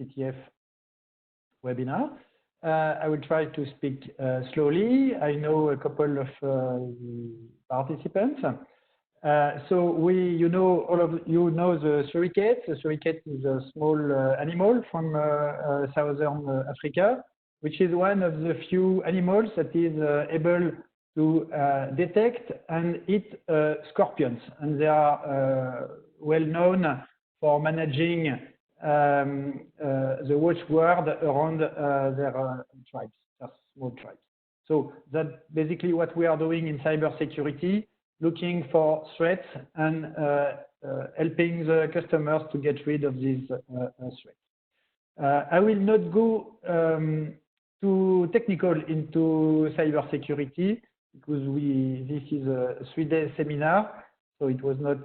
SPTF webinar. I will try to speak slowly. I know a couple of participants. So you know, all of you know the suricate. The suricate is a small animal from southern Africa, which is one of the few animals that is able to detect and eat scorpions. And they are well known for managing the watchword around their tribes, their small tribes. So that's basically what we are doing in cybersecurity, looking for threats and helping the customers to get rid of these threats. I will not go too technical into cybersecurity because this is a 3-day seminar, so it was not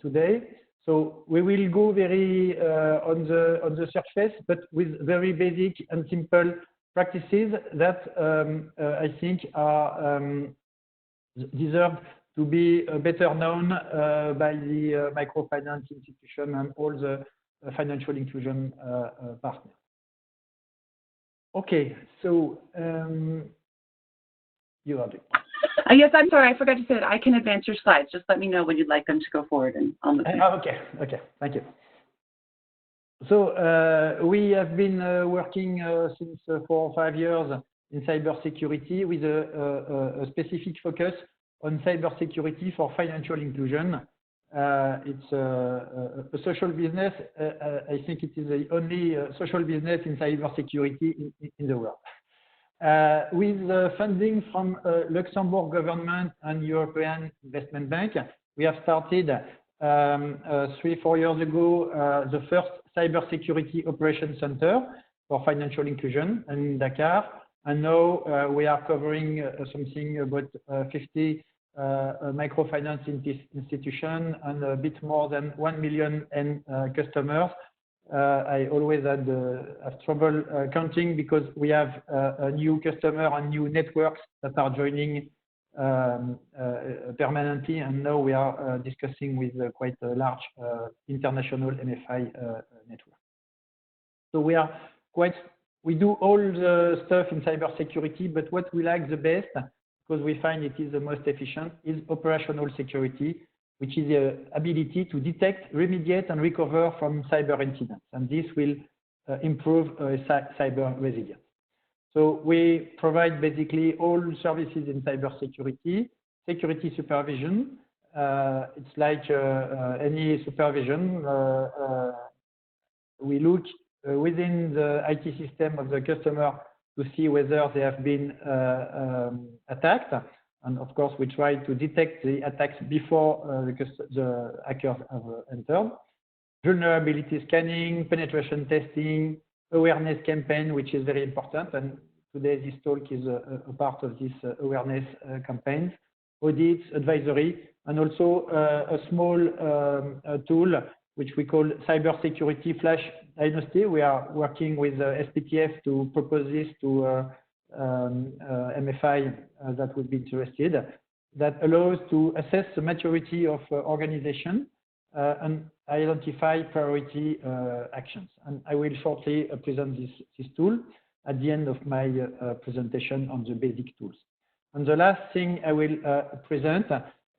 today. So we will go very on the surface, but with very basic and simple practices that I think are deserve to be better known by the microfinance institution and all the financial inclusion partners. Okay, so you are doing. Yes, I'm sorry, I forgot to say that I can advance your slides. Just let me know when you'd like them to go forward, and I'll move them. Okay, thank you. So we have been working since 4 or 5 years in cybersecurity with a specific focus on cybersecurity for financial inclusion. It's a social business. I think it is the only social business in cybersecurity in the world. With funding from Luxembourg government and European Investment Bank, we have started 3-4 years ago the first cybersecurity operation center for financial inclusion in Dakar, and now we are covering something about 50 microfinance institutions and a bit more than 1 million customers. I always have trouble counting because we have a new customer and new networks that are joining permanently, and now we are discussing with quite a large international MFI network. So we do all the stuff in cybersecurity, but what we like the best, because we find it is the most efficient, is operational security, which is the ability to detect, remediate, and recover from cyber incidents. And this will improve cyber resilience. So we provide basically all services in cybersecurity, security supervision. It's like any supervision. We look within the IT system of the customer to see whether they have been attacked. And of course, we try to detect the attacks before the hackers have entered. Vulnerability scanning, penetration testing, awareness campaign, which is very important. And today, this talk is a part of this awareness campaign. Audits, advisory, and also a small tool, which we call cybersecurity flash diagnostic. We are working with SPTF to propose this to MFI that would be interested, that allows to assess the maturity of organization and identify priority actions. And I will shortly present this tool at the end of my presentation on the basic tools. And the last thing I will present,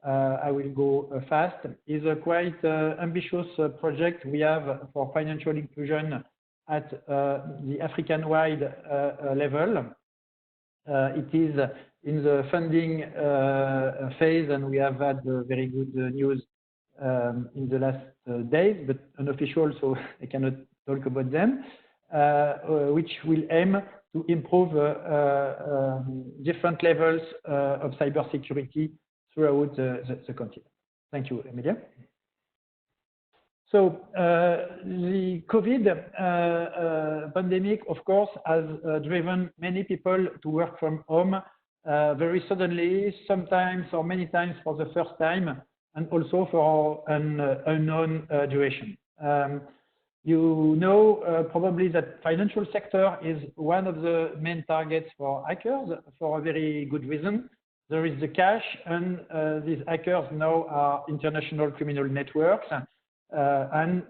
I will go fast, is a quite ambitious project we have for financial inclusion at the African-wide level. It is in the funding phase, and we have had very good news in the last days, but unofficial, so I cannot talk about them, which will aim to improve different levels of cybersecurity throughout the continent. Thank you, Emilia. So the COVID pandemic, of course, has driven many people to work from home very suddenly, sometimes or many times for the first time, and also for an unknown duration. You know probably that financial sector is one of the main targets for hackers for a very good reason. There is the cash, and these hackers now are international criminal networks. and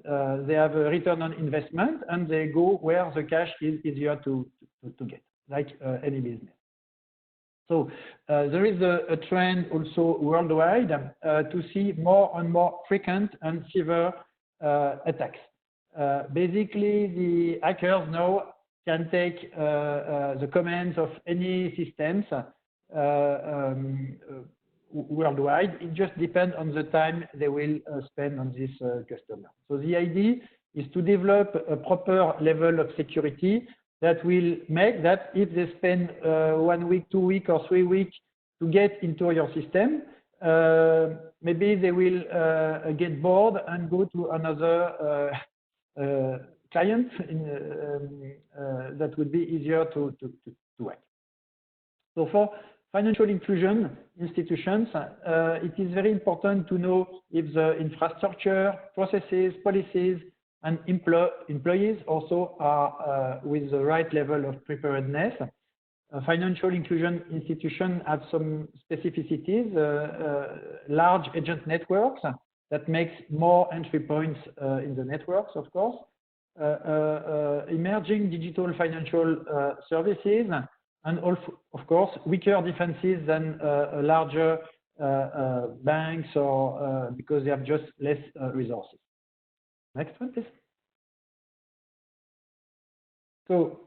they have a return on investment, and they go where the cash is easier to get, like any business. So there is a trend also worldwide to see more and more frequent and severe attacks. Basically, the hackers now can take the commands of any systems worldwide. It just depends on the time they will spend on this customer. So the idea is to develop a proper level of security that will make that if they spend 1 week, 2 weeks, or 3 weeks to get into your system, maybe they will get bored and go to another client that would be easier to hack. So for financial inclusion institutions, it is very important to know if the infrastructure, processes, policies, and employees also are with the right level of preparedness. Financial inclusion institutions have some specificities, large agent networks that makes more entry points in the networks, of course, emerging digital financial services, and also, of course, weaker defenses than larger banks or because they have just less resources. Next one, please. So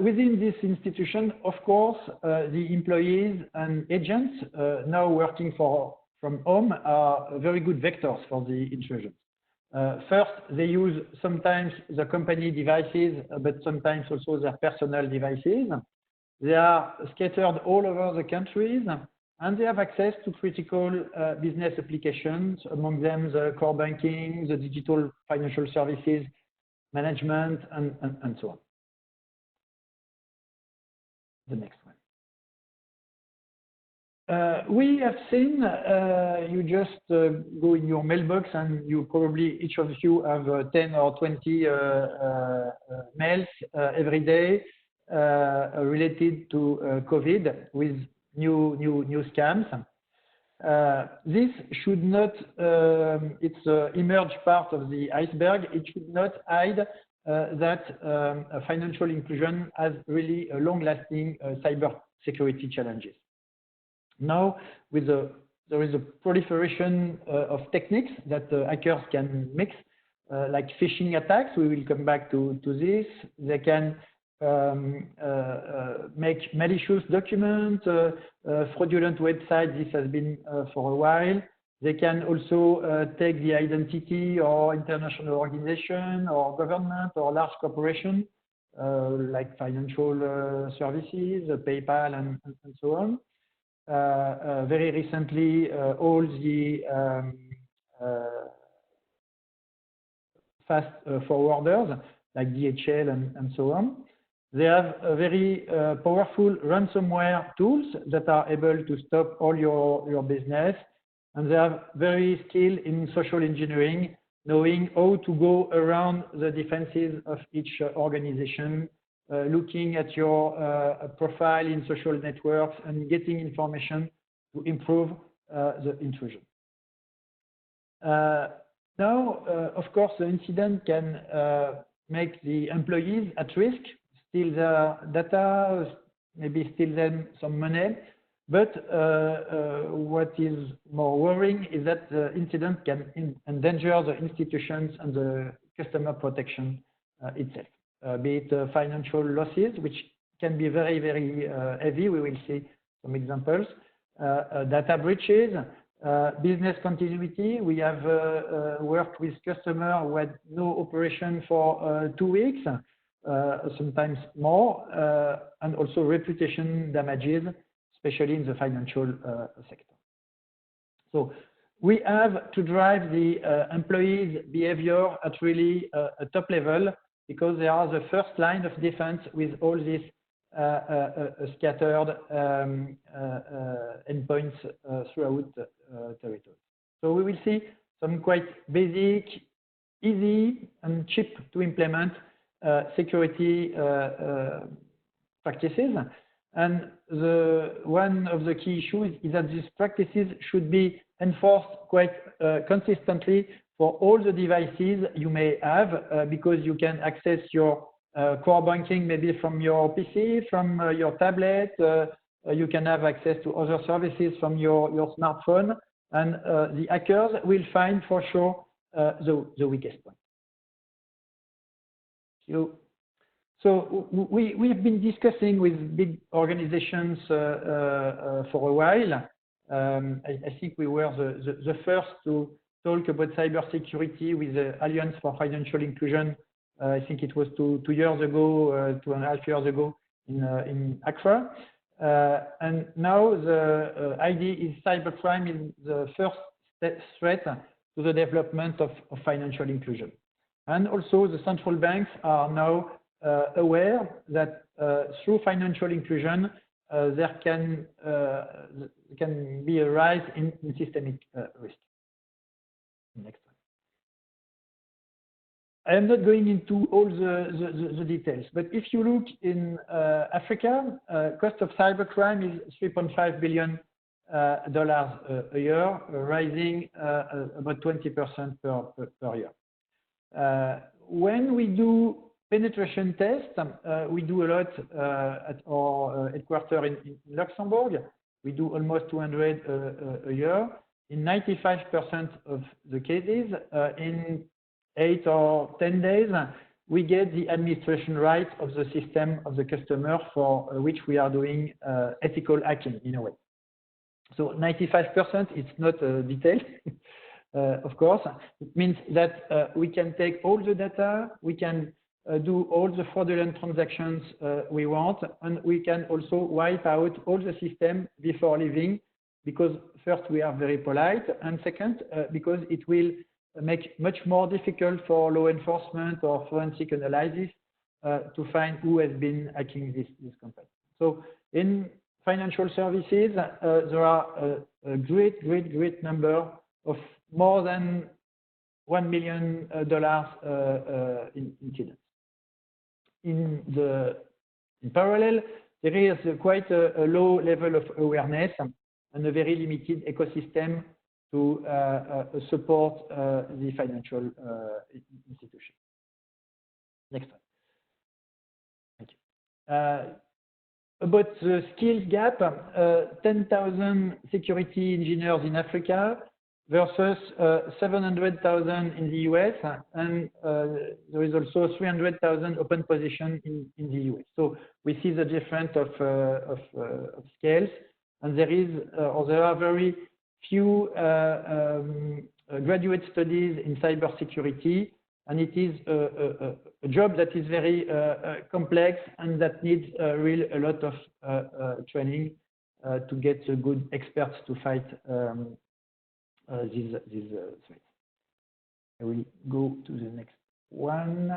within this institution, of course, the employees and agents now working from home are very good vectors for the intrusion. First, they use sometimes the company devices, but sometimes also their personal devices. They are scattered all over the countries, and they have access to critical business applications, among them the core banking, the digital financial services management, and so on. The next one. We have seen, you just go in your mailbox and you probably, each of you have 10 or 20 mails every day related to COVID with new scams. This should not, it's an emerged part of the iceberg. It should not hide that financial inclusion has really a long-lasting cyber security challenges. Now, there is a proliferation of techniques that hackers can mix, like phishing attacks. We will come back to this. They can make malicious documents, fraudulent websites. This has been for a while. They can also take the identity or international organization or government or large corporation, like financial services, PayPal, and so on. Very recently, all the fast forwarders like DHL and so on. They have very powerful ransomware tools that are able to stop all your business, and they are very skilled in social engineering, knowing how to go around the defenses of each organization, looking at your profile in social networks and getting information to improve the intrusion. Now, of course, the incident can make the employees at risk, steal their data, maybe steal them some money. But what is more worrying is that the incident can endanger the institutions and the customer protection itself. Be it financial losses, which can be very, very heavy. We will see some examples. Data breaches, business continuity. We have worked with customers who had no operation for 2 weeks, sometimes more, and also reputation damages, especially in the financial sector. So we have to drive the employees' behavior at really a top level, because they are the first line of defense with all these scattered endpoints throughout the territory. So we will see some quite basic, easy, and cheap to implement security practices. And one of the key issues is that these practices should be enforced quite consistently for all the devices you may have, because you can access your core banking maybe from your PC, from your tablet. You can have access to other services from your smartphone, and the hackers will find for sure the weakest point. So we've been discussing with big organizations for a while. I think we were the first to talk about cybersecurity with the Alliance for Financial Inclusion. I think it was 2 years ago, 2.5 years ago in Accra. And now the idea is cybercrime is the first threat to the development of financial inclusion. And also the central banks are now aware that through financial inclusion, there can be a rise in systemic risk. Next one. I am not going into all the details, but if you look in Africa, cost of cybercrime is $3.5 billion a year, rising about 20% per year. When we do penetration tests, we do a lot at our headquarters in Luxembourg. We do almost 200 a year. In 95% of the cases, in 8 or 10 days, we get the administration rights of the system of the customer for which we are doing ethical hacking in a way. So 95%, it's not detailed, of course. It means that we can take all the data, we can do all the fraudulent transactions we want, and we can also wipe out all the system before leaving, because first, we are very polite, and second, because it will make much more difficult for law enforcement or forensic analysis to find who has been hacking this company. So in financial services, there are a great number of more than $1 million incidents. In parallel, there is quite a low level of awareness and a very limited ecosystem to support the financial institution. Next one. Thank you. About the skills gap, 10,000 security engineers in Africa versus 700,000 in the US, and there is also 300,000 open positions in the US. So we see the difference of scales, and there are very few graduate studies in cybersecurity, and it is a job that is very complex and that needs a lot of training to get good experts to fight these threats. I will go to the next one.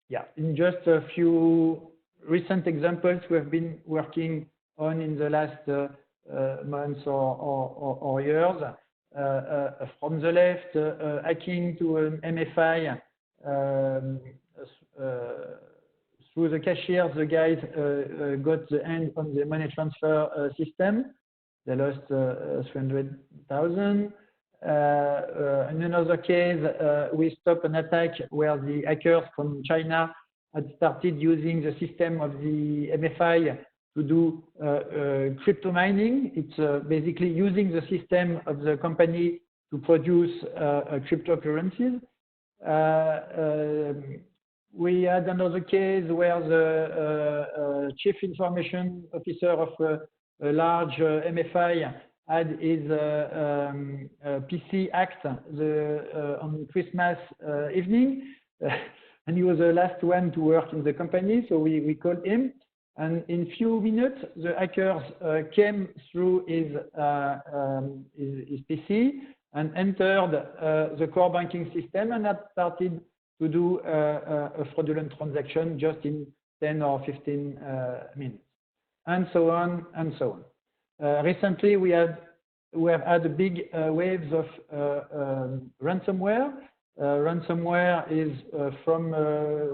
Yeah, in just a few recent examples we have been working on in the last months or years. From the left, hacking to an MFI through the cashier, the guys got the hand on the money transfer system. They lost 300,000. In another case, we stopped an attack where the hackers from China had started using the system of the MFI to do crypto mining. It's basically using the system of the company to produce cryptocurrencies. We had another case where the chief information officer of a large MFI had his PC hacked on Christmas evening, and he was the last one to work in the company, so we called him. And in few minutes, the hackers came through his PC and entered the core banking system and had started to do a fraudulent transaction just in 10 or 15 minutes, and so on and so on. Recently, we have had a big waves of ransomware. Ransomware is from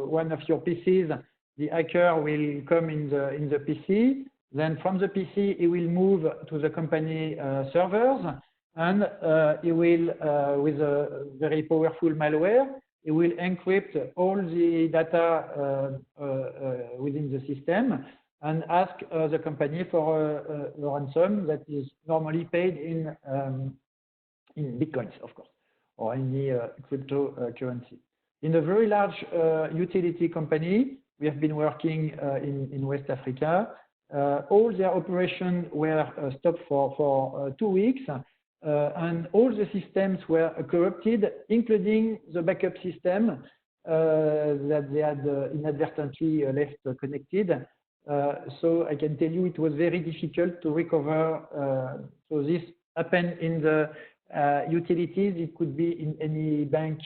one of your PCs. The hacker will come in the PC. Then from the PC, he will move to the company servers, and it will, with a very powerful malware, it will encrypt all the data within the system and ask the company for a ransom that is normally paid in bitcoins, of course, or any cryptocurrency. In a very large utility company, we have been working in West Africa. All their operations were stopped for 2 weeks, and all the systems were corrupted, including the backup system that they had inadvertently left connected. So I can tell you it was very difficult to recover. So this happened in the utilities. It could be in any bank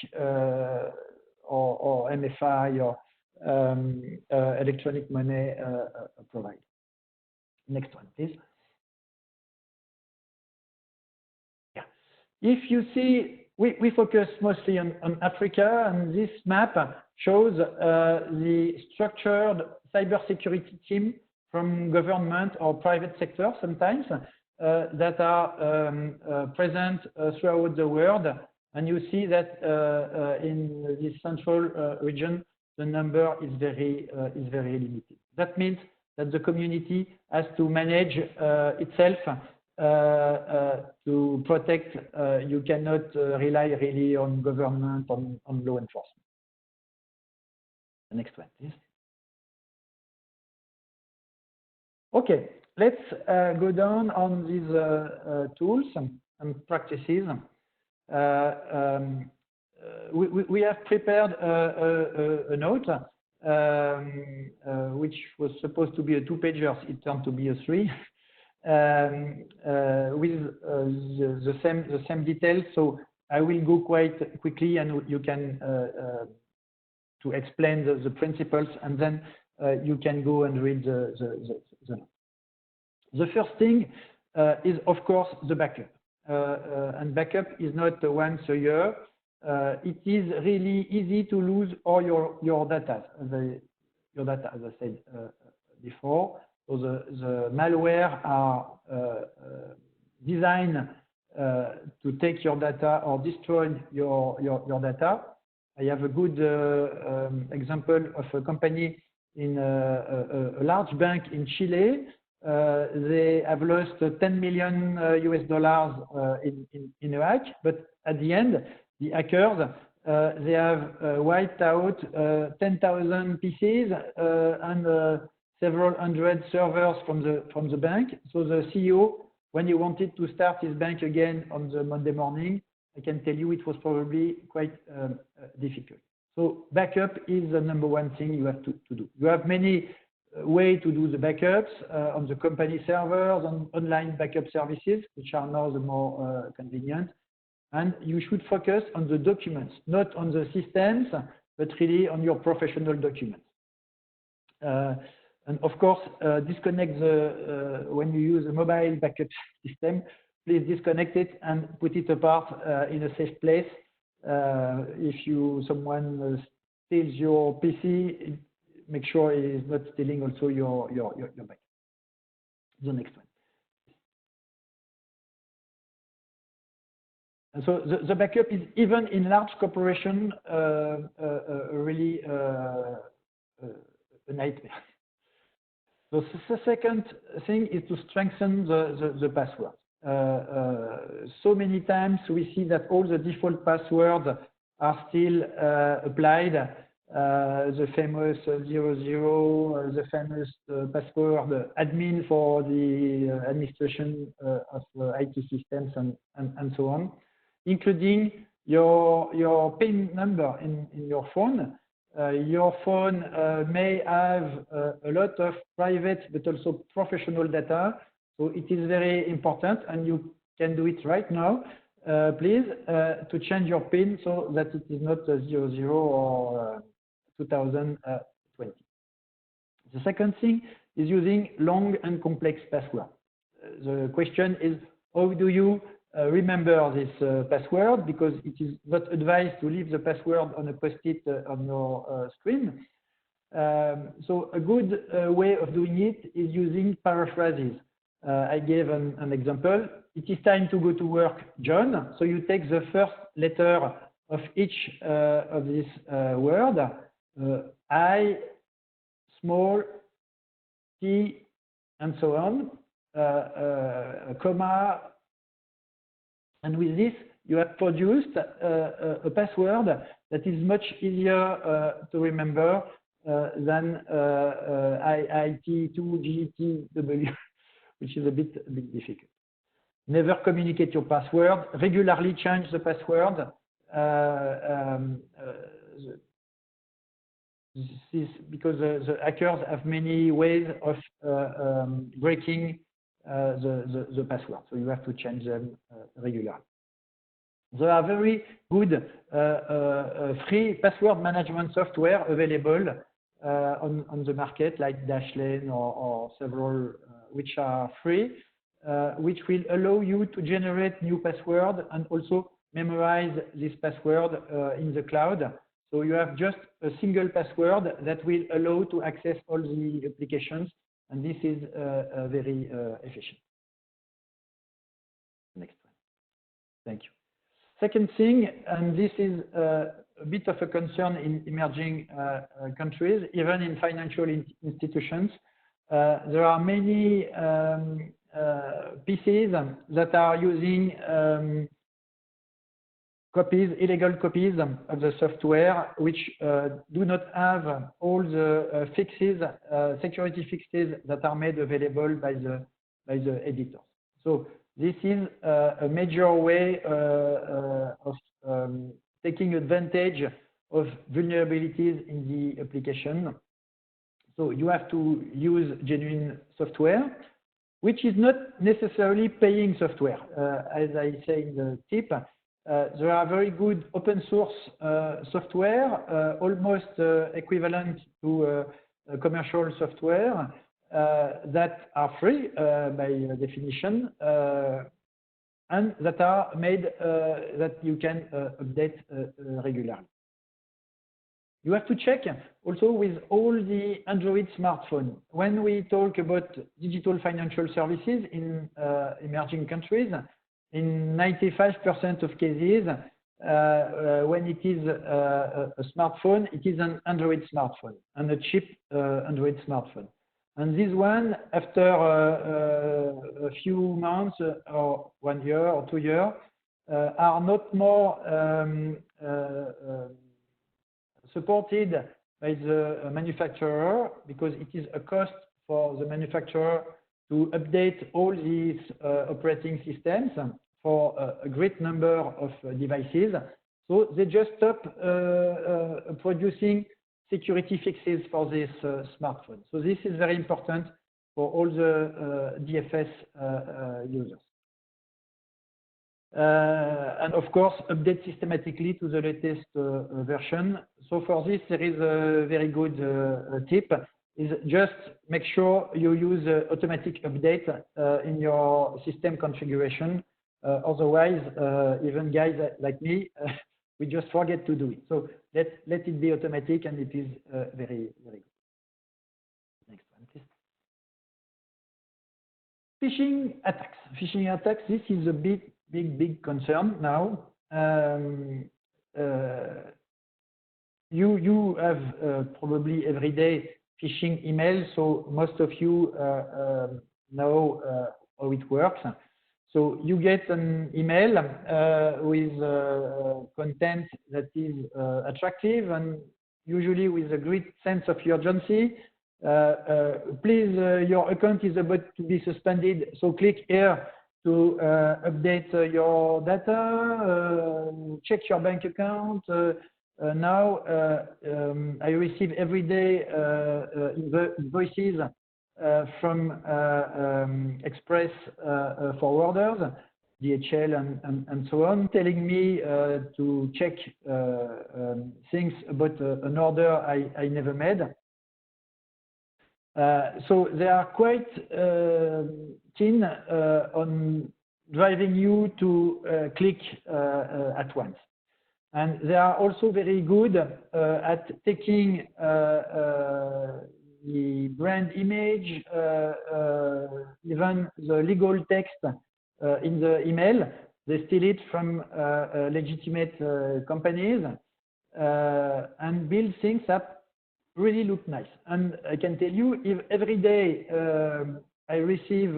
or MFI or electronic money provider. Next one, please. Yeah. If you see, we focus mostly on Africa, and this map shows the structured cybersecurity team from government or private sector sometimes that are present throughout the world. And you see that in this central region, the number is very limited. That means that the community has to manage itself to protect. You cannot rely really on government, on law enforcement. The next one, please. Okay, let's go down on these tools and practices. We have prepared a note which was supposed to be a 2-pager. It turned to be a 3, with the same details. So I will go quite quickly, and you can to explain the principles, and then you can go and read the note. The first thing is, of course, the backup. And backup is not once a year. It is really easy to lose all your data, as I said before. So the malware are designed to take your data or destroy your data. I have a good example of a company in a large bank in Chile. They have lost $10 million in a hack, but at the end, the hackers they have wiped out 10,000 PCs and several hundred servers from the bank. So the CEO, when he wanted to start his bank again on the Monday morning, I can tell you it was probably quite difficult. So backup is the number one thing you have to do. You have many ways to do the backups on the company servers, on online backup services, which are now the more convenient. And you should focus on the documents, not on the systems, but really on your professional documents. And of course, disconnect when you use a mobile backup system, please disconnect it and put it apart in a safe place. If someone steals your PC, make sure he is not stealing also your backup. The next one. And so the backup is, even in large corporation, really a nightmare. So the second thing is to strengthen the password. So many times we see that all the default passwords are still applied. The famous 00, the famous password admin for the administration of IT systems and so on, including your PIN number in your phone. Your phone may have a lot of private but also professional data, so it is very important, and you can do it right now, please, to change your PIN so that it is not 00 or 2020. The second thing is using long and complex passwords. The question is, how do you remember this password, because it is not advised to leave the password on a post-it on your screen. So a good way of doing it is using paraphrases. I gave an example. It is time to go to work, John. So you take the first letter of each of this word, I, small, T, and so on, comma, and with this, you have produced a password that is much easier to remember than IIT2GTW, which is a bit difficult. Never communicate your password. Regularly change the password. This is because the hackers have many ways of breaking the password, so you have to change them regularly. There are very good free password management software available on the market, like Dashlane or several which are free, which will allow you to generate new password and also memorize this password in the cloud. So you have just a single password that will allow to access all the applications, and this is very efficient. Next one. Thank you. Second thing, and this is a bit of a concern in emerging countries, even in financial institutions, there are many PCs that are using illegal copies of the software, which do not have all the fixes, security fixes that are made available by the editors. So this is a major way of taking advantage of vulnerabilities in the application. So you have to use genuine software, which is not necessarily paying software. As I say in the tip, there are very good open source software, almost equivalent to commercial software, that are free by definition, and that are made that you can update regularly. You have to check also with all the Android smartphones. When we talk about digital financial services in emerging countries, in 95% of cases, when it is a smartphone, it is an Android smartphone and a cheap Android smartphone. And this one, after a few months or 1 year or 2 years, are not more supported by the manufacturer, because it is a cost for the manufacturer to update all these operating systems for a great number of devices. So they just stop producing security fixes for this smartphone. So this is very important for all the DFS users. And of course, update systematically to the latest version. So for this, there is a very good tip, is just make sure you use automatic update in your system configuration. Otherwise, even guys like me, we just forget to do it. So let it be automatic, and it is very, very good. Next one, please. Phishing attacks. Phishing attacks, this is a big concern now. You have probably every day phishing emails, so most of you know how it works. So you get an email with content that is attractive and usually with a great sense of urgency. Please, your account is about to be suspended, so click here to update your data, check your bank account. Now, I receive every day invoices from express forwarders, DHL and so on, telling me to check things about an order I never made. So they are quite keen on driving you to click at once. And they are also very good at taking the brand brand image, even the legal text in the email. They steal it from legitimate companies and build things that really look nice. And I can tell you, if every day I receive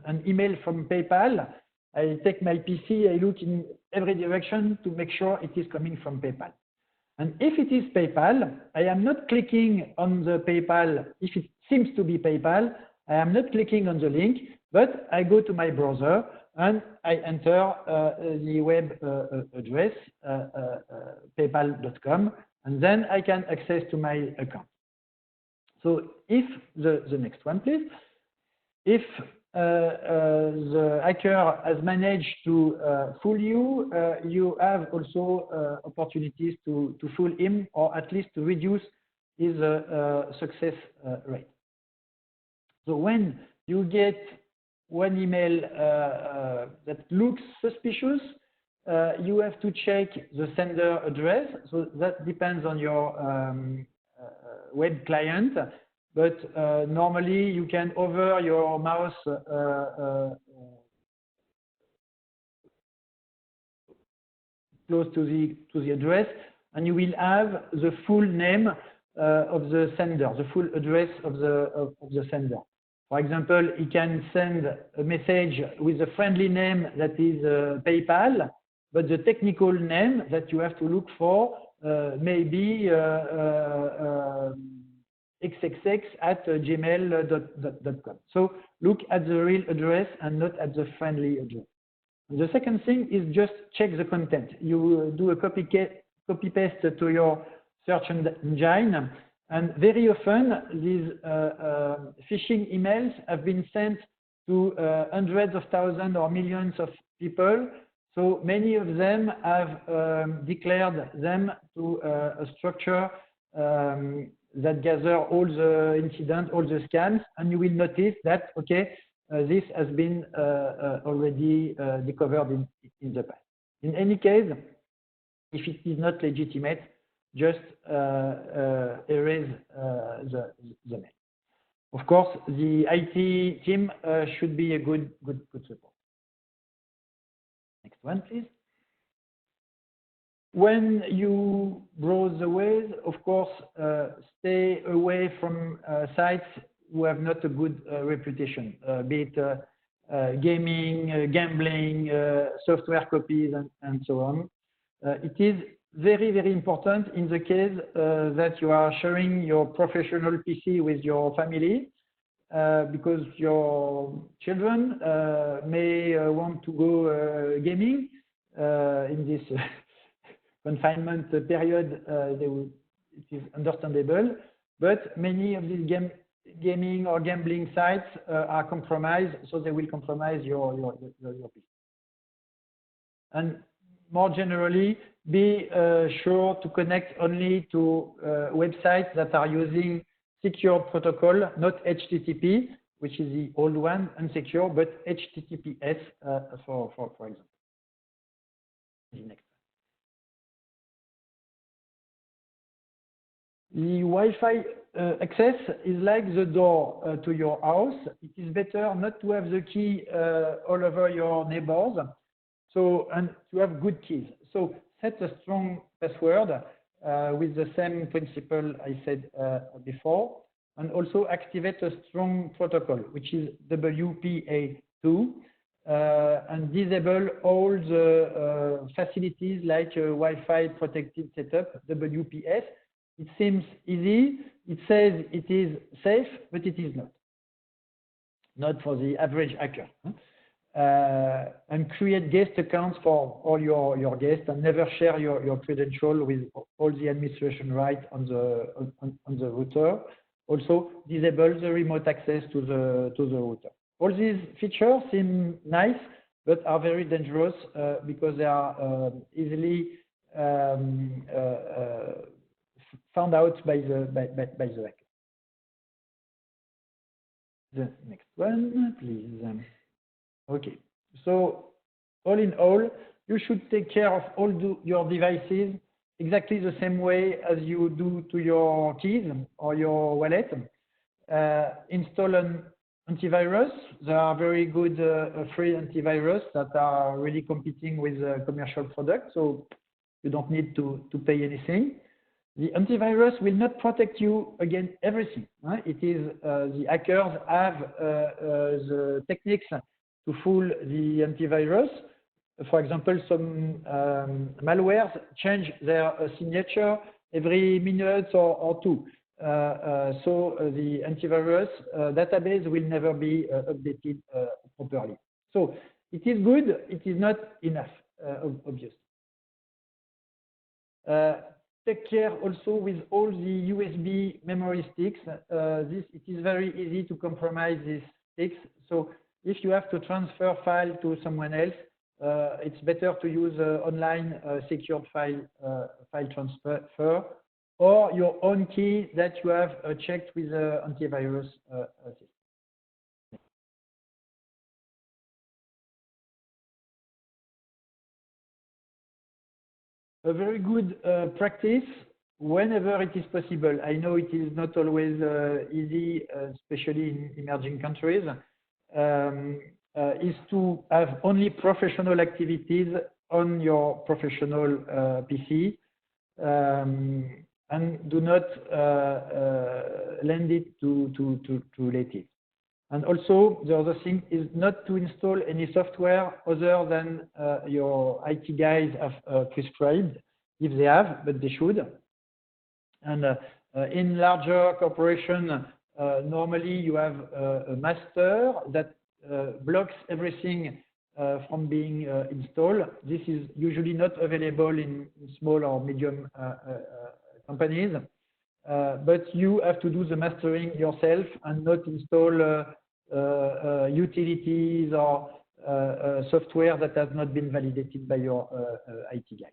an email from PayPal, I take my PC, I look in every direction to make sure it is coming from PayPal. And if it is PayPal, I am not clicking on the PayPal. If it seems to be PayPal, I am not clicking on the link, but I go to my browser and I enter the web address, paypal.com, and then I can access to my account. So if the next one, please. If the hacker has managed to fool you, you have also opportunities to fool him, or at least to reduce his success rate. So when you get one email that looks suspicious, you have to check the sender address. So that depends on your web client. But normally you can hover your mouse close to the address, and you will have the full name of the sender, the full address of the sender. For example, you can send a message with a friendly name that is PayPal, but the technical name that you have to look for may be xxx@gmail.com. So look at the real address and not at the friendly address. And the second thing is just check the content. You do a copy paste to your search engine, and very often these phishing emails have been sent to hundreds of thousands or millions of people. So many of them have declared them to a structure that gather all the incidents, all the scams, and you will notice that, okay, this has been already discovered in the past. In any case, if it is not legitimate, just erase the mail. Of course, the IT team should be a good support. Next one, please. When you browse the web, of course, stay away from sites who have not a good reputation, be it gaming, gambling, software copies, and so on. It is very, very important in the case that you are sharing your professional PC with your family, because your children may want to go gaming in this confinement period. It is understandable, but many of these gaming or gambling sites are compromised, so they will compromise your PC. And more generally, be sure to connect only to websites that are using secure protocol, not HTTP, which is the old one, unsecure, but HTTPS for example. Next. The Wi-Fi access is like the door to your house. It is better not to have the key all over your neighbors, and to have good keys. So set a strong password with the same principle I said before, and also activate a strong protocol, which is WPA2, and disable all the facilities like Wi-Fi protected setup, WPS. It seems easy. It says it is safe, but it is not. Not for the average hacker. And create guest accounts for all your guests, and never share your credential with all the administration rights on the router. Also, disable the remote access to the router. All these features seem nice, but are very dangerous because they are easily found out by the hacker. The next one, please. Okay, so all in all, you should take care of all your devices exactly the same way as you do to your keys or your wallet. install an antivirus. There are very good free antivirus that are really competing with commercial products, so you don't need to pay anything. The antivirus will not protect you against everything. Right? It is the hackers have the techniques to fool the antivirus. For example, some malwares change their signature every minute or two. So the antivirus database will never be updated properly. So it is good, it is not enough, obviously. Take care also with all the USB memory sticks. It is very easy to compromise these sticks. So if you have to transfer file to someone else, it's better to use online secured file transfer or your own key that you have checked with the antivirus system. A very good practice whenever it is possible. I know it is not always easy, especially in emerging countries, is to have only professional activities on your professional PC. And do not lend it to relatives. And also, the other thing is not to install any software other than your IT guys have prescribed, if they have, but they should. And in larger corporation, normally you have a master that blocks everything from being installed. This is usually not available in small or medium companies, but you have to do the mastering yourself and not install utilities or software that has not been validated by your IT guy.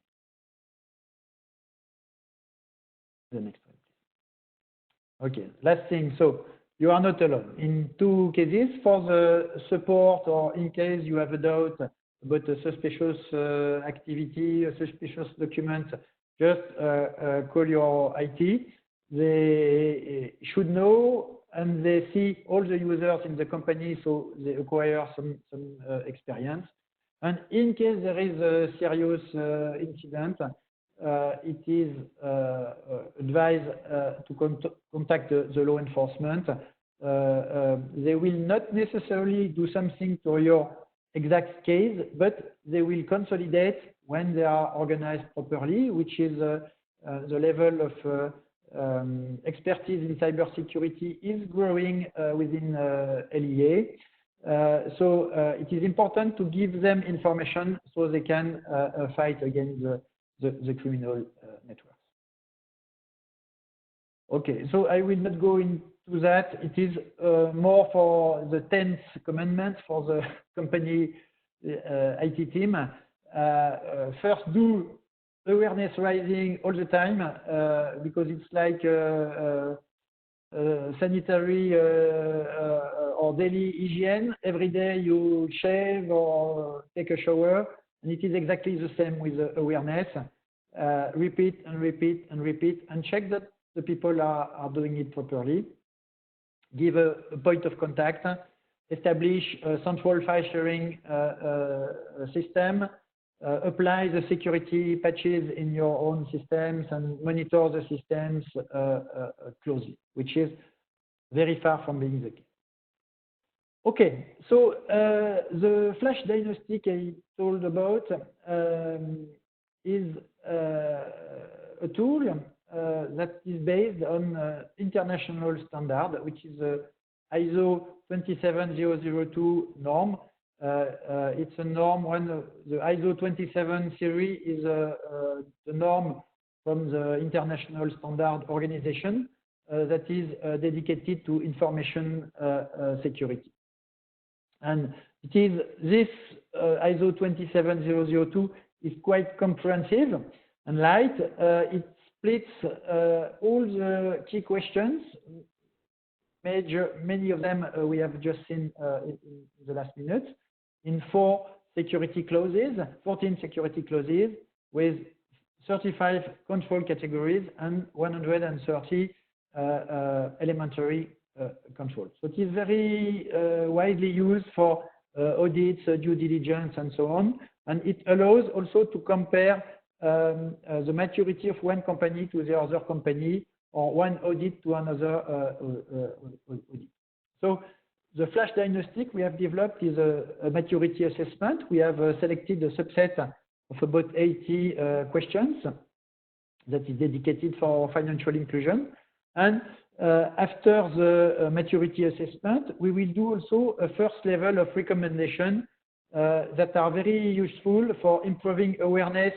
The next one. Okay, last thing. So you are not alone. In two cases, for the support or in case you have a doubt about a suspicious activity, a suspicious document, just call your IT. They should know and they see all the users in the company, so they acquire some experience. And in case there is a serious incident, it is advised to contact the law enforcement. They will not necessarily do something to your exact case, but they will consolidate when they are organized properly, which is the level of expertise in cybersecurity is growing within LEA. So it is important to give them information so they can fight against the criminal networks. Okay, so I will not go into that. It is more for the 10th commandment for the company IT team. First, do awareness raising all the time because it's like sanitary or daily hygiene. Every day you shave or take a shower, and it is exactly the same with awareness. Repeat and repeat and repeat, and check that the people are doing it properly. Give a point of contact. Establish a central file sharing system. Apply the security patches in your own systems and monitor the systems closely, which is very far from being the case. Okay, so the flash diagnostic I told about is a tool that is based on international standard, which is ISO 27002 norm. It's a norm. The ISO 27 series is the norm from the International Standard Organization that is dedicated to information security. And it is this ISO 27002 is quite comprehensive and light. It splits all the key questions. Many of them we have just seen in the last minute, in 14 security clauses with 35 control categories and 130 elementary control. So it is very widely used for audits, due diligence, and so on. And it allows also to compare the maturity of one company to the other company, or one audit to another audit. So the flash diagnostic we have developed is a maturity assessment. We have selected a subset of about 80 questions that is dedicated for financial inclusion. And after the maturity assessment, we will do also a first level of recommendation that are very useful for improving awareness,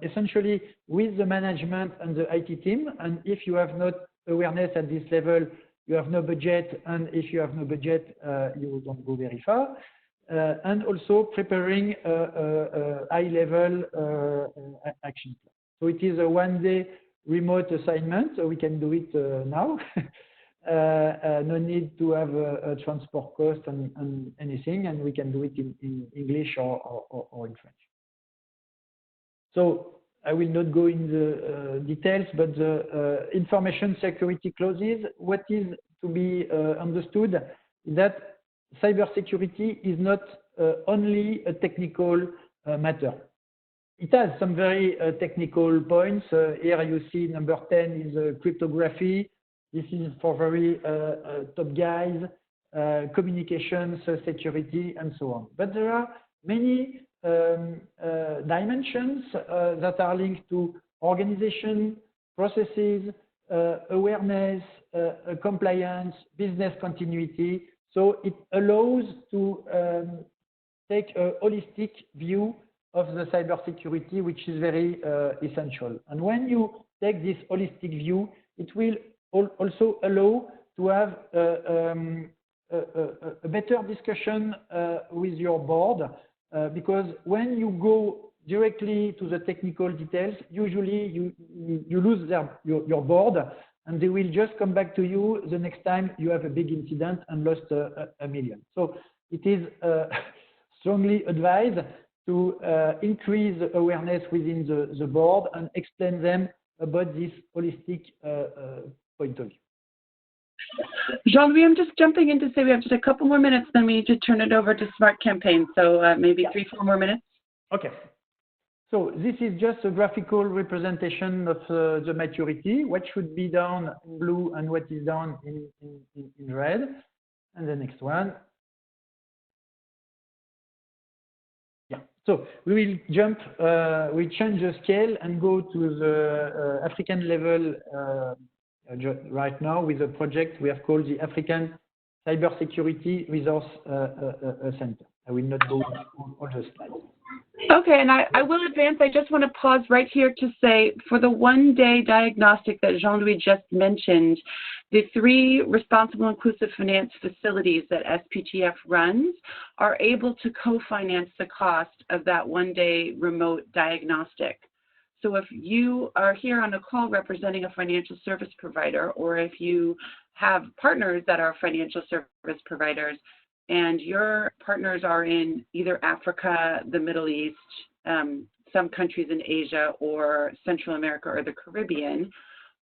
essentially with the management and the IT team. And if you have not awareness at this level, you have no budget, and if you have no budget, you don't go very far. And also preparing a high-level action plan. So it is a one-day remote assignment, so we can do it now. No need to have a transport cost and anything, and we can do it in English or in French. So I will not go in the details, but the information security clauses, what is to be understood is that cybersecurity is not only a technical matter. It has some very technical points. Here you see number 10 is cryptography. This is for very top guys, communications, security, and so on. But there are many dimensions that are linked to organization, processes, awareness, compliance, business continuity. So it allows to take a holistic view of the cybersecurity, which is very essential. And when you take this holistic view, it will also allow to have a better discussion with your board, because when you go directly to the technical details, usually you lose your board, and they will just come back to you the next time you have a big incident and lost a million. So it is strongly advised to increase awareness within the board and explain them about this holistic point of view. Jean-Louis, I'm just jumping in to say we have just a couple more minutes, then we need to turn it over to Smart Campaign. So maybe 3-4 more minutes. Okay. So this is just a graphical representation of the maturity, what should be done in blue and what is done in red. And the next one. Yeah. So we will jump, we change the scale and go to the African level right now with a project we have called the African Cybersecurity Resource Center. I will not go on all the slides. Okay, and I will advance. I just want to pause right here to say, for the one-day diagnostic that Jean-Louis just mentioned, the 3 responsible inclusive finance facilities that SPTF runs are able to co-finance the cost of that one-day remote diagnostic. So if you are here on a call representing a financial service provider, or if you have partners that are financial service providers, and your partners are in either Africa, the Middle East, some countries in Asia, or Central America or the Caribbean,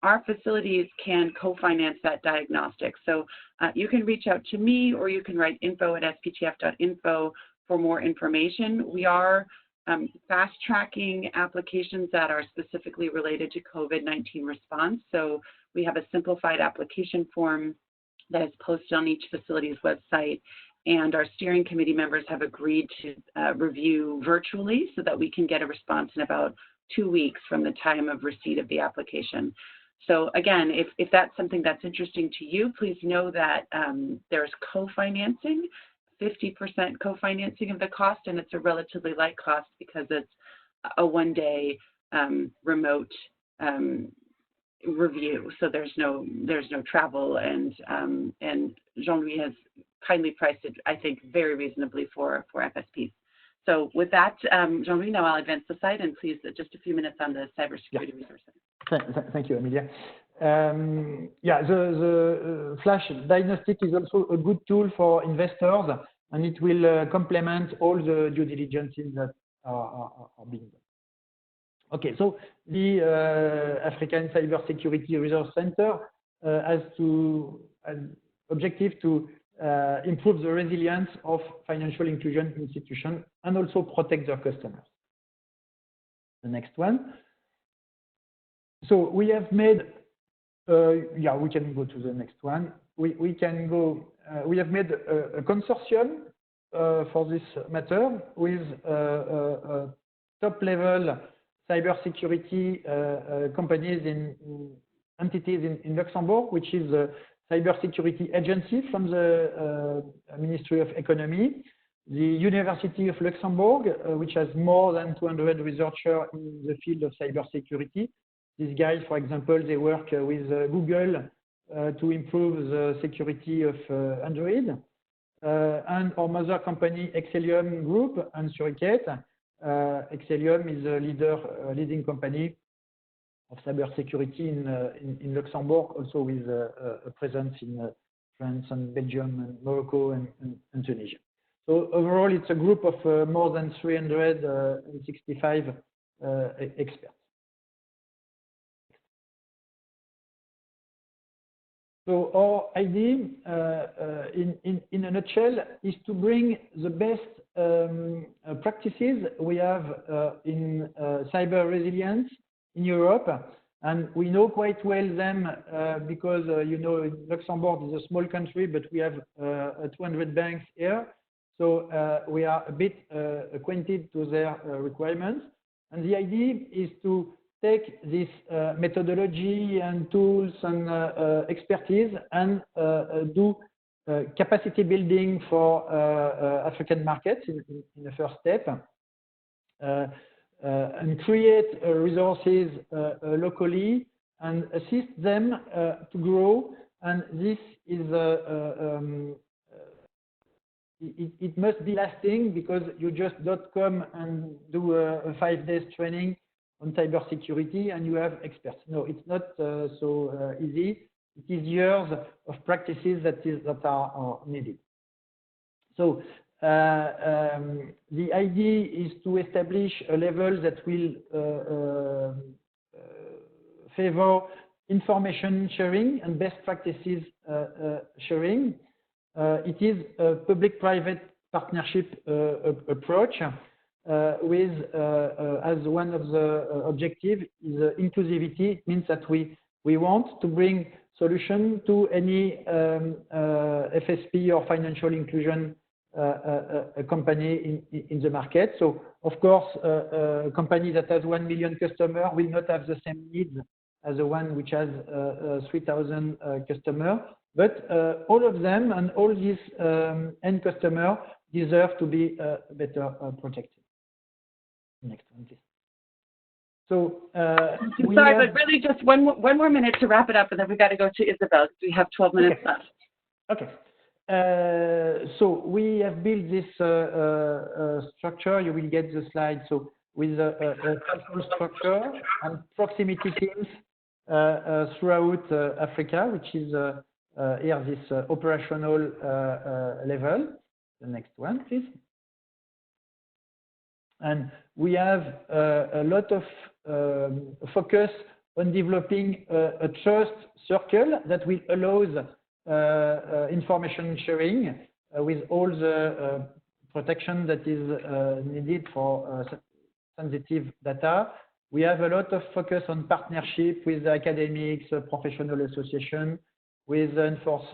our facilities can co-finance that diagnostic. So you can reach out to me, or you can write info@sptf.info for more information. We are fast-tracking applications that are specifically related to COVID-19 response. So we have a simplified application form that is posted on each facility's website, and our steering committee members have agreed to review virtually so that we can get a response in about 2 weeks from the time of receipt of the application. So again, if that's something that's interesting to you, please know that there's co-financing, 50% co-financing of the cost, and it's a relatively light cost because it's a one-day remote review. So there's no travel, and Jean-Louis has kindly priced it, I think, very reasonably for FSPs. So with that, Jean-Louis, now I'll advance the slide, and please, just a few minutes on the Cybersecurity Resource Center. Thank you, Amelia. Yeah, the Flash diagnostic is also a good tool for investors, and it will complement all the due diligences that are being done. Okay, so the African Cybersecurity Resource Center has objective to improve the resilience of financial inclusion institutions and also protect their customers. The next one. So we have made, yeah, we can go to the next one. We can go, we have made a consortium for this matter with top-level cybersecurity companies entities in Luxembourg, which is a cybersecurity agency from the Ministry of Economy, the University of Luxembourg, which has more than 200 researchers in the field of cybersecurity. These guys, for example, they work with Google to improve the security of Android. And our mother company, Excellium Group and Suricate. Excellium is a leading company of cybersecurity in Luxembourg, also with a presence in France and Belgium and Morocco and Tunisia. So overall, it's a group of more than 365 experts. So our idea, in a nutshell, is to bring the best practices we have in cyber resilience in Europe, and we know quite well them because you know Luxembourg is a small country, but we have 200 banks here, so we are a bit acquainted to their requirements. And the idea is to take this methodology and tools and expertise and do capacity building for African markets in the first step, and create resources locally and assist them to grow. And this is it must be lasting, because you just don't come and do a 5 days training on cybersecurity and you have experts. No, it's not so easy. It is years of practices that are needed. So the idea is to establish a level that will favor information sharing and best practices sharing. It is a public-private partnership approach. With as one of the objectives is inclusivity. It means that we want to bring solution to any FSP or financial inclusion company in the market. So of course, a company that has 1 million customers will not have the same needs as the one which has 3,000 customers. But all of them and all these end customers deserve to be better protected. Next one, please. So I'm sorry, but really just one more minute to wrap it up, and then we've got to go to Isabelle, because we have 12 minutes left. Okay. So we have built this structure. You will get the slide. So with a central structure and proximity teams throughout Africa, which is here this operational level. The next one, please. And we have a lot of focus on developing a trust circle that will allow information sharing with all the protection that is needed for sensitive data. We have a lot of focus on partnership with academics, professional associations, with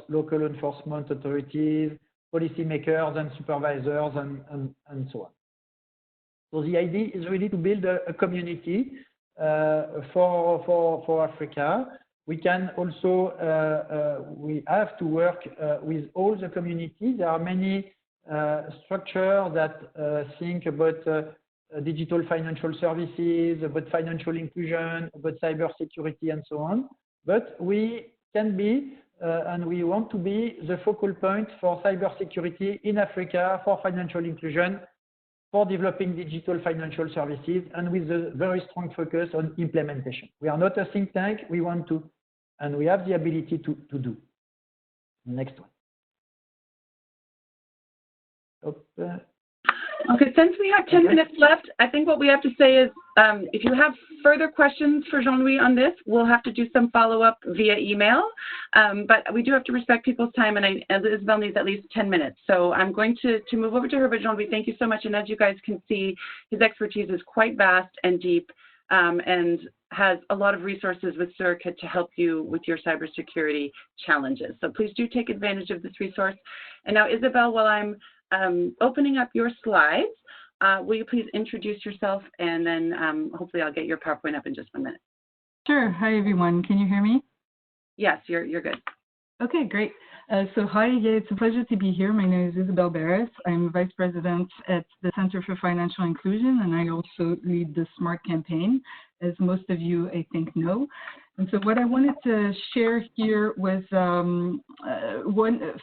local enforcement authorities, policymakers and supervisors, and so on. So the idea is really to build a community for Africa. We can also, we have to work with all the community. There are many structures that think about digital financial services, about financial inclusion, about cybersecurity, and so on. But we can be, and we want to be, the focal point for cybersecurity in Africa, for financial inclusion, for developing digital financial services, and with a very strong focus on implementation. We are not a think tank. We want to, and we have the ability to do. Next one. Okay, since we have 10 minutes left, I think what we have to say is if you have further questions for Jean-Louis on this, we'll have to do some follow-up via email. But we do have to respect people's time, and Isabelle needs at least 10 minutes. So I'm going to move over to her, but Jean-Louis, thank you so much. And as you guys can see, his expertise is quite vast and deep and has a lot of resources with Suricate to help you with your cybersecurity challenges. So please do take advantage of this resource. And now, Isabelle, while I'm opening up your slides, will you please introduce yourself, and then hopefully I'll get your PowerPoint up in just 1 minute. Sure. Hi, everyone. Can you hear me? Yes, you're good. Okay, great. So hi, yeah, it's a pleasure to be here. My name is Isabelle Barras. I'm Vice President at the Center for Financial Inclusion, and I also lead the SMART campaign, as most of you, I think, know. And so what I wanted to share here was,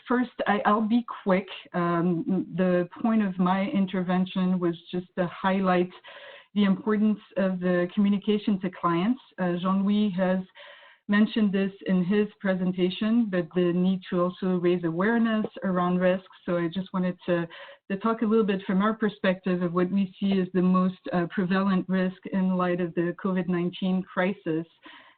first, I'll be quick. The point of my intervention was just to highlight the importance of the communication to clients. Jean-Louis has mentioned this in his presentation, but the need to also raise awareness around risks. So I just wanted to talk a little bit from our perspective of what we see as the most prevalent risk in light of the COVID-19 crisis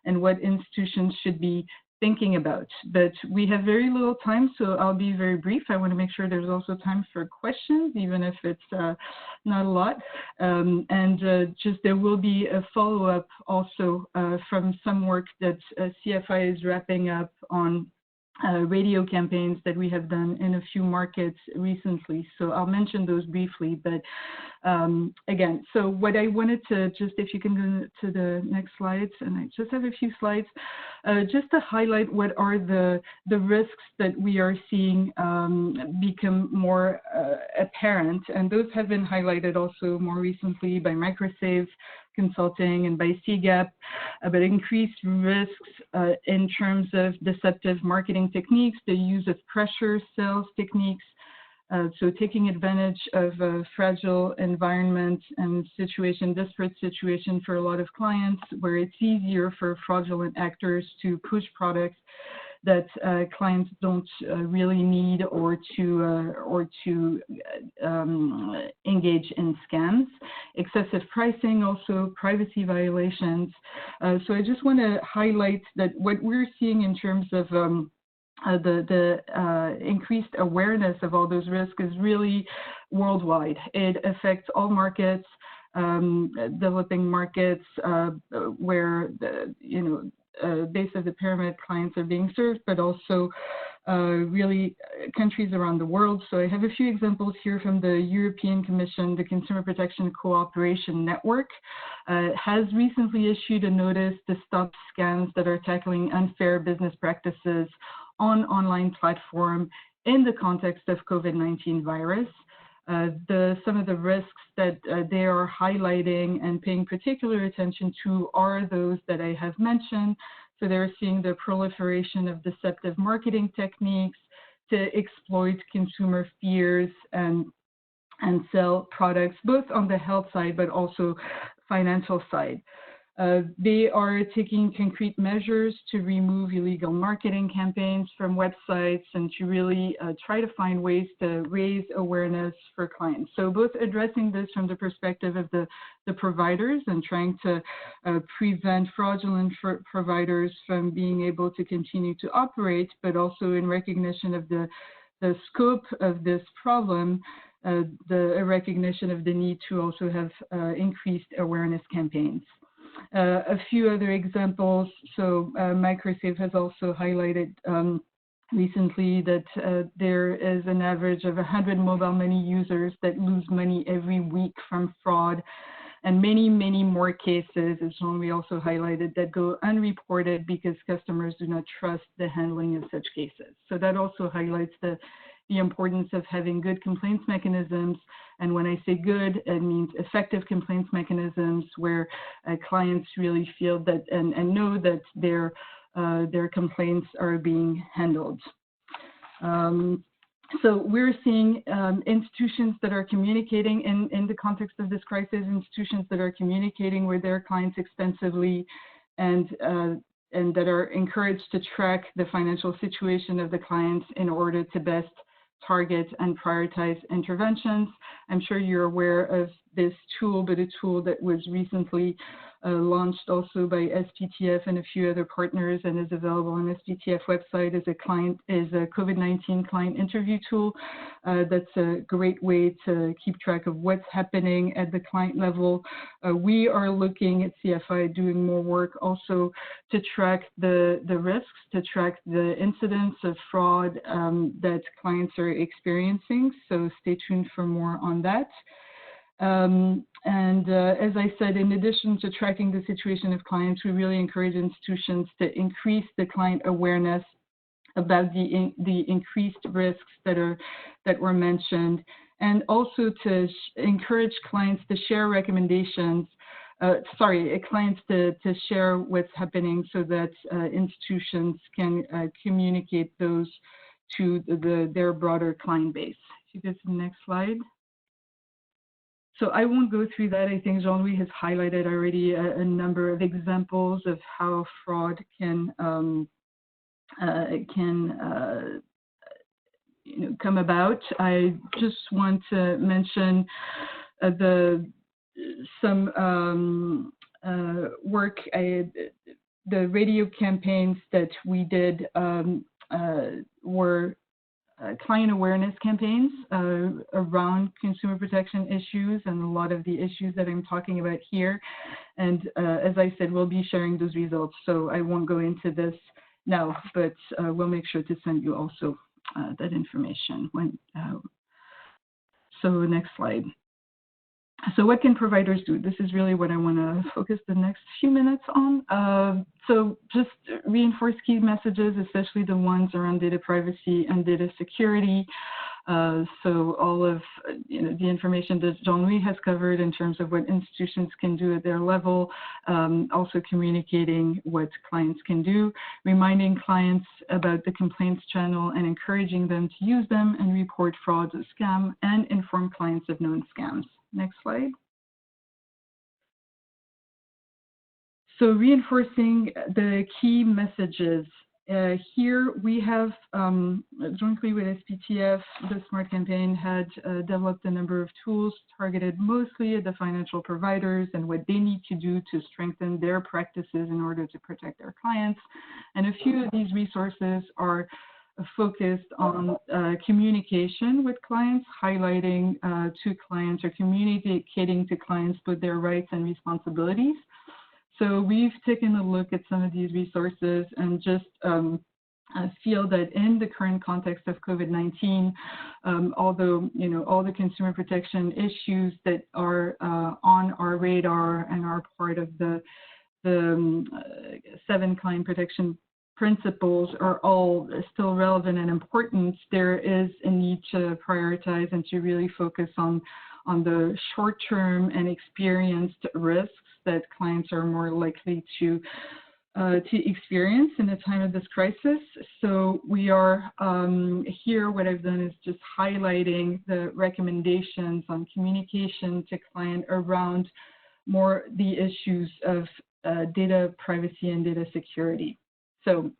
and what institutions should be thinking about. But we have very little time, so I'll be very brief. I want to make sure there's also time for questions, even if it's not a lot. Just there will be a follow-up also from some work that CFI is wrapping up on radio campaigns that we have done in a few markets recently. So I'll mention those briefly, but again, so what I wanted to just, if you can go to the next slides, and I just have a few slides, just to highlight what are the risks that we are seeing become more apparent. And those have been highlighted also more recently by Microsave Consulting and by CGAP, but increased risks in terms of deceptive marketing techniques, the use of pressure sales techniques, so taking advantage of a fragile environment and desperate situation for a lot of clients, where it's easier for fraudulent actors to push products that clients don't really need, or to engage in scams, excessive pricing, also privacy violations. So I just want to highlight that what we're seeing in terms of the increased awareness of all those risks is really worldwide. It affects all markets, developing markets where base of the pyramid clients are being served, but also really countries around the world. So I have a few examples here from the European Commission. The Consumer Protection Cooperation Network has recently issued a notice to stop scams that are tackling unfair business practices on online platform in the context of COVID-19 virus. Some of the risks that they are highlighting and paying particular attention to are those that I have mentioned. So they're seeing the proliferation of deceptive marketing techniques to exploit consumer fears and sell products, both on the health side, but also financial side. They are taking concrete measures to remove illegal marketing campaigns from websites and to really try to find ways to raise awareness for clients. So both addressing this from the perspective of the providers and trying to prevent fraudulent providers from being able to continue to operate, but also in recognition of the scope of this problem, the recognition of the need to also have increased awareness campaigns. A few other examples. So Microsave has also highlighted recently that there is an average of 100 mobile money users that lose money every week from fraud, and many, many more cases, as Jean-Louis also highlighted, that go unreported because customers do not trust the handling of such cases. So that also highlights the importance of having good complaints mechanisms. And when I say good, it means effective complaints mechanisms where clients really feel that and know that their complaints are being handled. So we're seeing institutions that are communicating in the context of this crisis, institutions that are communicating with their clients extensively and that are encouraged to track the financial situation of the clients in order to best target and prioritize interventions. I'm sure you're aware of this tool, but a tool that was recently launched also by SPTF and a few other partners and is available on the SPTF website is a COVID-19 client interview tool. That's a great way to keep track of what's happening at the client level. We are looking at CFI doing more work also to track the risks, to track the incidents of fraud that clients are experiencing. So stay tuned for more on that. As I said, in addition to tracking the situation of clients, we really encourage institutions to increase the client awareness about the increased risks that were mentioned, and also to encourage clients to share recommendations. Clients to share what's happening so that institutions can communicate those to their broader client base. If you go to the next slide. So I won't go through that. I think Jean-Louis has highlighted already a number of examples of how fraud can come about. I just want to mention some work. The radio campaigns that we did were client awareness campaigns around consumer protection issues and a lot of the issues that I'm talking about here. And as I said, we'll be sharing those results. So I won't go into this now, but we'll make sure to send you also that information. So next slide. So what can providers do? This is really what I want to focus the next few minutes on. So just reinforce key messages, especially the ones around data privacy and data security. So all of the information that Jean-Louis has covered in terms of what institutions can do at their level, also communicating what clients can do, reminding clients about the complaints channel and encouraging them to use them and report frauds or scam, and inform clients of known scams. Next slide. So reinforcing the key messages. Here we have, jointly with SPTF, the SMART campaign had developed a number of tools targeted mostly at the financial providers and what they need to do to strengthen their practices in order to protect their clients. And a few of these resources are focused on communication with clients, highlighting to clients or communicating to clients both their rights and responsibilities. So we've taken a look at some of these resources and just feel that in the current context of COVID-19, although all the consumer protection issues that are on our radar and are part of the 7 client protection principles are all still relevant and important, there is a need to prioritize and to really focus on the short-term and experienced risks that clients are more likely to experience in the time of this crisis. So we are here, what I've done is just highlighting the recommendations on communication to client around more the issues of data privacy and data security. So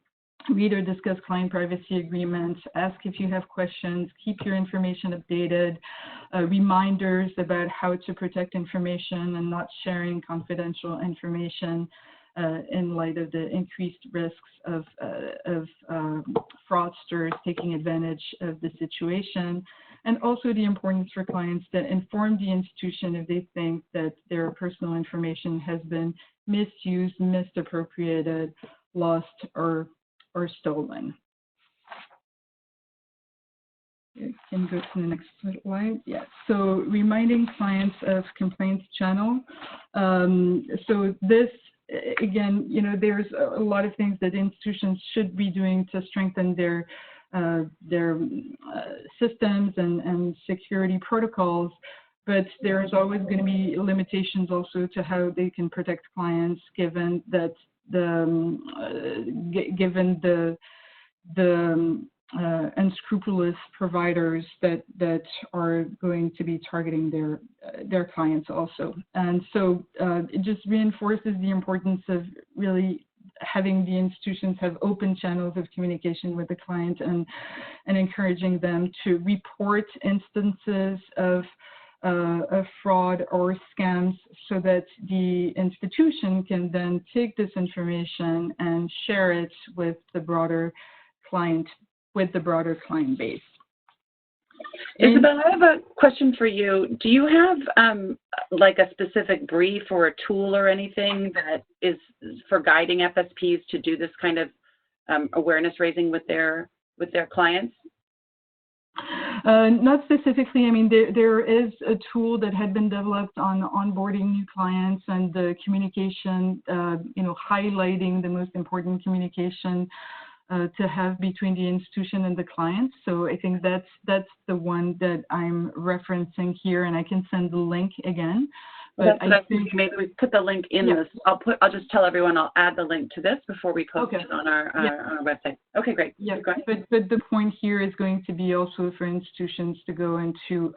read or discuss client privacy agreements, ask if you have questions, keep your information updated, reminders about how to protect information and not sharing confidential information in light of the increased risks of fraudsters taking advantage of the situation, and also the importance for clients to inform the institution if they think that their personal information has been misused, misappropriated, lost, or stolen. You can go to the next slide. Yeah. So reminding clients of complaints channel. So this, again, there's a lot of things that institutions should be doing to strengthen their systems and security protocols. But there's always going to be limitations also to how they can protect clients, given that given the unscrupulous providers that are going to be targeting their clients also. And so it just reinforces the importance of really having the institutions have open channels of communication with the client and encouraging them to report instances of fraud or scams so that the institution can then take this information and share it with the broader client base. Isabelle, I have a question for you. Do you have like a specific brief or a tool or anything that is for guiding FSPs to do this kind of awareness raising with their clients? Not specifically. I mean, there is a tool that had been developed on onboarding new clients and the communication, highlighting the most important communication to have between the institution and the client. So I think that's the one that I'm referencing here, and I can send the link again. But I think maybe we put the link in this. I'll just tell everyone I'll add the link to this before we post it on our website. Okay, great. Yeah, but the point here is going to be also for institutions to go into,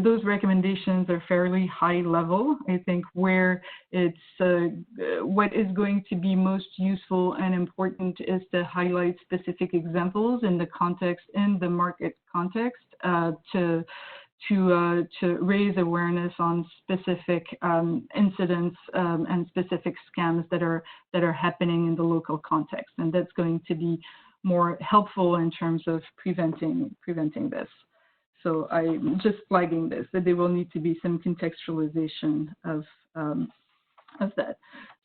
those recommendations are fairly high level. I think where it's what is going to be most useful and important is to highlight specific examples in the market context to raise awareness on specific incidents and specific scams that are happening in the local context, and that's going to be more helpful in terms of preventing this. So I'm just flagging this, that there will need to be some contextualization of that.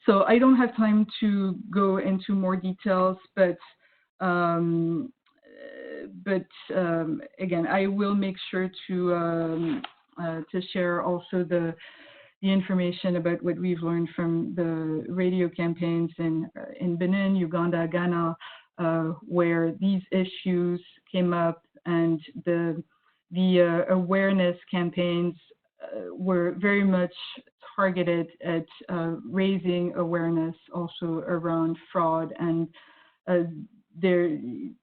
So I don't have time to go into more details, but again, I will make sure to share also the information about what we've learned from the radio campaigns in Benin, Uganda, Ghana, where these issues came up, and the awareness campaigns were very much targeted at raising awareness also around fraud, and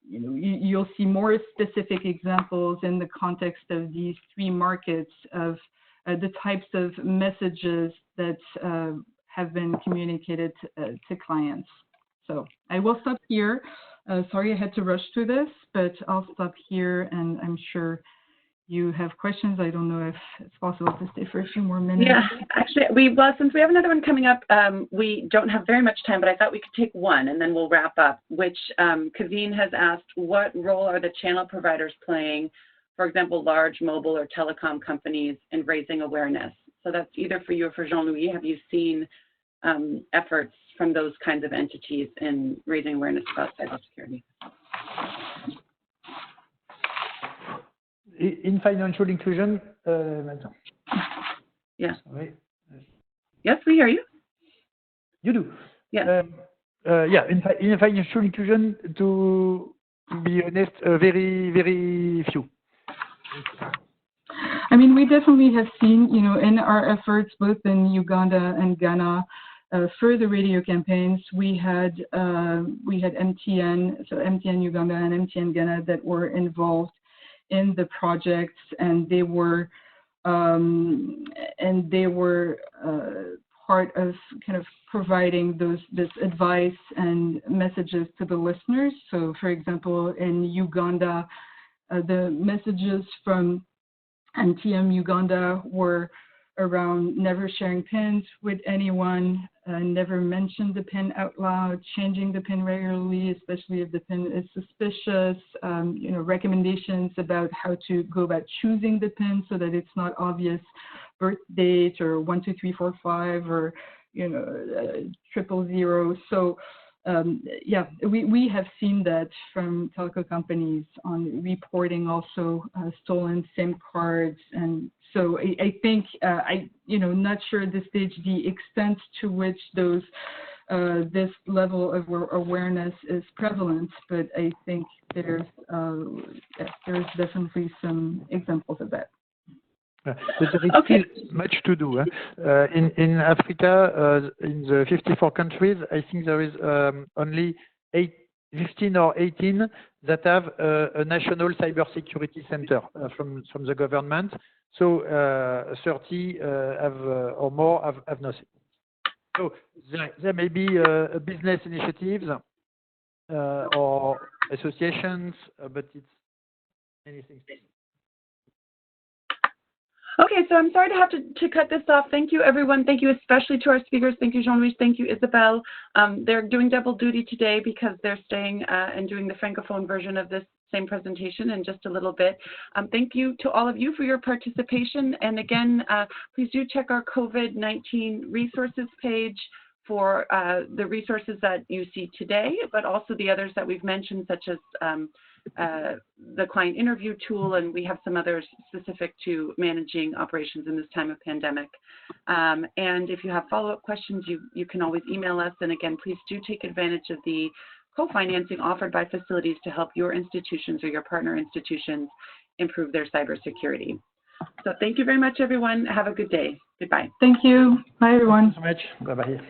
you'll see more specific examples in the context of these three markets of the types of messages that have been communicated to clients. So I will stop here. Sorry I had to rush through this, but I'll stop here, and I'm sure you have questions. I don't know if it's possible to stay for a few more minutes. Yeah, actually, since we have another one coming up, we don't have very much time, but I thought we could take one and then we'll wrap up, which Kaveen has asked, what role are the channel providers playing, for example, large mobile or telecom companies in raising awareness? So that's either for you or for Jean-Louis. Have you seen efforts from those kinds of entities in raising awareness about cybersecurity? In financial inclusion, yeah. Sorry. Yes, we hear you. You do. Yeah. In financial inclusion, to be honest, very, very few. I mean, we definitely have seen, in our efforts both in Uganda and Ghana, for the radio campaigns, we had MTN, so MTN Uganda and MTN Ghana that were involved in the projects, and they were part of kind of providing this advice and messages to the listeners. So, for example, in Uganda, the messages from MTN Uganda were around never sharing PINs with anyone, never mention the PIN out loud, changing the PIN regularly, especially if the PIN is suspicious, recommendations about how to go about choosing the PIN so that it's not obvious birth date or 12345 or 000. So we have seen that from telco companies on reporting also stolen SIM cards, and so I think not sure at this stage the extent to which this level of awareness is prevalent, but I think there's definitely some examples of that. But there is still much to do. In Africa, in the 54 countries, I think there is only 15 or 18 that have a national cybersecurity center from the government. So 30 have or more have nothing. So there may be a business initiatives or associations, but it's anything. Okay, so I'm sorry to have to cut this off. Thank you, everyone. Thank you especially to our speakers. Thank you, Jean-Louis. Thank you, Isabelle. They're doing double duty today because they're staying and doing the Francophone version of this same presentation in just a little bit. Thank you to all of you for your participation. And again, please do check our COVID-19 resources page for the resources that you see today, but also the others that we've mentioned, such as the client interview tool, and we have some others specific to managing operations in this time of pandemic. And if you have follow-up questions, you can always email us. And again, please do take advantage of the co-financing offered by facilities to help your institutions or your partner institutions improve their cybersecurity. So thank you very much, everyone. Have a good day. Goodbye. Thank you. Bye, everyone. Thank you so much. Bye-bye.